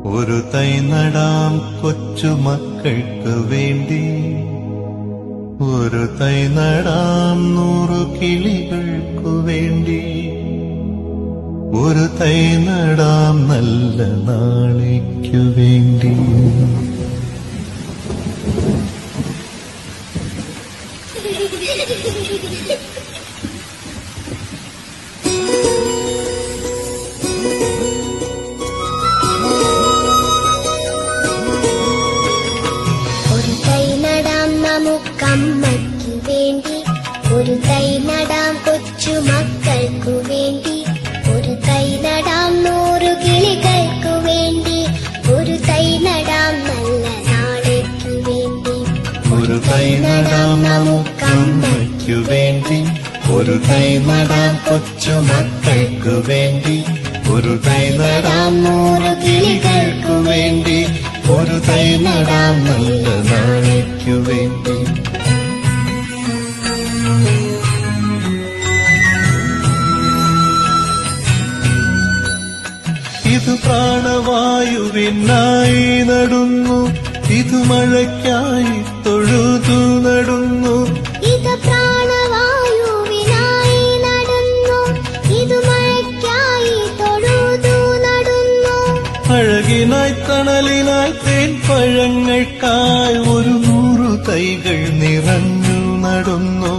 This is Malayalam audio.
ഒരു തൈ നടാം കൊച്ചുമക്കൾക്ക് വേണ്ടി, ഒരു തൈ നടാം 100 കിളികൾക്കു വേണ്ടി, ഒരു തൈ നടാം നല്ല നാളേക്കു വേണ്ടി. ഒരു തൈ നടാം നമുക്കമ്മയ്ക്കു വേണ്ടി, ഒരു തൈ നടാം കൊച്ചുമക്കൾക്കു വേണ്ടി, ഒരു തൈ നടാം 100 കിളികൾക്കു വേണ്ടി, ഒരു തൈ നടാം നല്ല നാളേക്കു വേണ്ടി. ഒരു തൈ നടാം നമുക്കമ്മയ്ക്കു വേണ്ടി, ഒരു തൈ നടാം കൊച്ചുമക്കൾക്കു വേണ്ടി, ഒരു തൈ നടാം 100 കിളികൾക്കു വേണ്ടി, ഒരു തൈ നടാം നല്ല നാളേക്കു വേണ്ടി. ഇത് പ്രാണവായുവിനായി നടുന്നു, ഇത് മഴയ്ക്കായി തൊഴുതു നടുന്നു, ഇത് പ്രാണവായുവിനായി നടുന്നു, ഇത് മഴയ്ക്കായി തൊഴുതു നടുന്നു. അഴകിനായി തണലിനായി തേൻപഴങ്ങൾക്കായി 100 തൈകൾ നിറഞ്ഞു നടുന്നു,